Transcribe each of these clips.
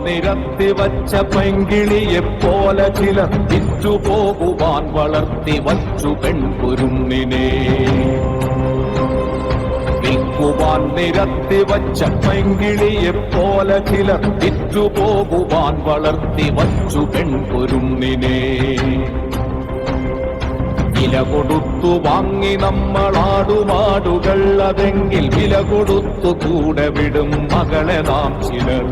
നിരത്തി വച്ച പൈങ്കിളിയെപ്പോലെ ചിലർ വിറ്റുപോകുവാൻ വളർത്തി വച്ചു പെൺകുരുന്നിനെ. വിൽക്കുവാൻ നിരത്തി വച്ച പൈങ്കിളിയെപ്പോലെ ചിലർ വിറ്റുപോകുവാൻ വളർത്തി വച്ചു പെൺകുരുന്നിനെ. വില കൊടുത്തു വാങ്ങി നമ്മളാടുമാടുകൾ, അതെങ്കിൽ വില കൊടുത്തു കൂടെ വിടും മകളെ നാം ചിലർ.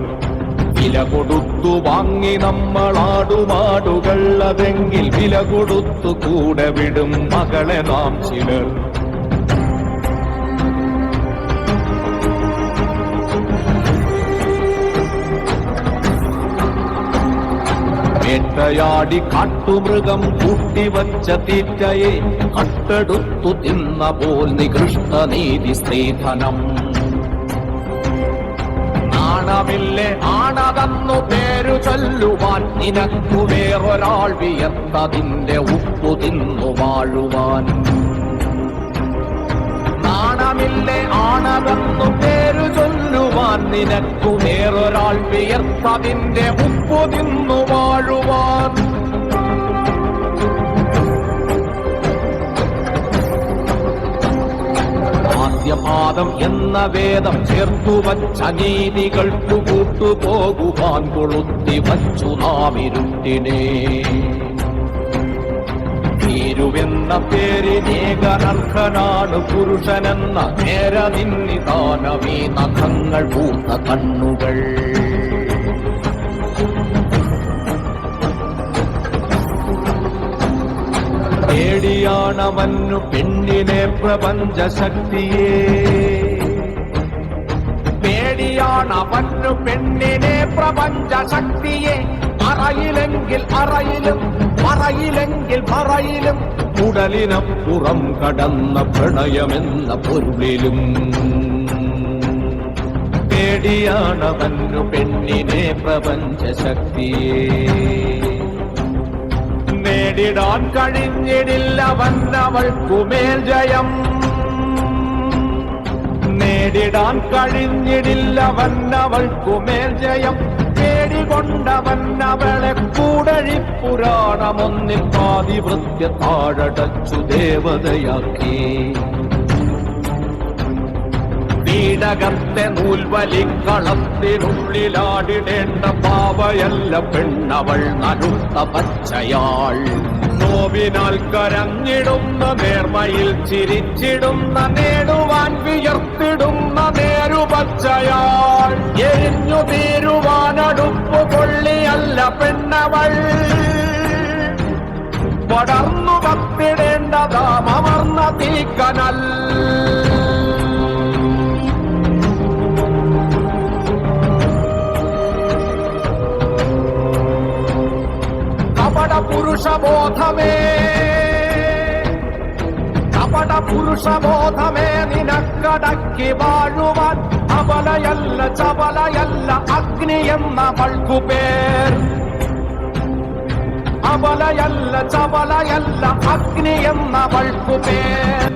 വില കൊടുത്തു വാങ്ങി നമ്മളാടുമാടുകൾ, അതെങ്കിൽ വില കൊടുത്തു കൂടെ വിടും മകളെ നാം ചിലർ. വേട്ടയാടി കാട്ടുമൃഗം കൂട്ടിവച്ച തീറ്റയെ കട്ടെടുത്തു തിന്ന പോൽ നികൃഷ്ട നീതി സ്ത്രീധനം. നാണമില്ലേ ആണതെന്നു പേരു ചൊല്ലുവാൻ, നിനക്കു വേറൊരാൾ വിയർത്തതിന്റെ ഉപ്പു തിന്നു വാഴുവാൻ. നാണമില്ലേ ആണതെന്നു പേരു ചൊല്ലുവാൻ, നിനക്കു വേറൊരാൾ വിയർത്തതിന്റെ ഉപ്പു തിന്നു വാഴുവാൻ. ആദ്യപാദം എന്ന വേദം ചേർത്തുവച്ച നീതികൾക്കു കൂട്ടുപോകുവാൻ കൊളുത്തി വച്ചു നാം ഇരുട്ടിനെ. ഭീരുവെന്ന പേരിനേകനർഹനാണ് പുരുഷനെന്ന നേരനിന്നിദാനമീ നഖങ്ങൾ പൂത്ത കണ്ണുകൾ. പേടിയാണവന്നു പെണ്ണിനെ പ്രപഞ്ചശക്തിയെ. പേടിയാണവന്നു പെണ്ണിനെ പ്രപഞ്ചശക്തിയെ. അറയിലെങ്കിൽ അറയിലും പറയിലെങ്കിൽ പറയിലും, ഉടലിനപ്പുറം കടന്ന പ്രണയമെന്ന പൊരുളിലും. പേടിയാണവന്നു പെണ്ണിനെ പ്രപഞ്ചശക്തിയെ. നേടിടാൻ കഴിഞ്ഞിടില്ലവന്നവൾക്കുമേൽ ജയം. നേടിടാൻ കഴിഞ്ഞിടില്ലവന്നവൾക്കുമേൽ ജയം. പേടികൊണ്ടവന്നവളെ കൂടഴിപ്പുരാണമൊന്നിൽ പാതിവൃത്യ താഴടച്ചു ദേവതയാക്കി. വീടകത്തെ നൂൽവലിക്കളത്തിനുള്ളിലാടിടേണ്ട പാവയല്ല പെണ്ണവൾ നടുത്ത പച്ചയാൾ. നോവിനാൽ കരഞ്ഞിടുന്ന നേർമയിൽ ചിരിച്ചിടുന്ന നേടുവാൻ വിയർത്തിടുന്ന നേരുപച്ചയാൾ. എരിഞ്ഞു തീരുവാനടുപ്പു കൊള്ളിയല്ല പെണ്ണവൾ. പടർന്നു കത്തിടേണ്ടതാമർന്ന തീക്കനൽ. പുരുഷബോധമേ കപട പുരുഷബോധമേ നിനക്കടക്കി വാഴുവാൻ. അബലയല്ല ചബലയല്ല അഗ്നി എന്നവൾക്കു പേർ. അബലയല്ല ചബലയല്ല അഗ്നി എന്നവൾക്കു പേർ.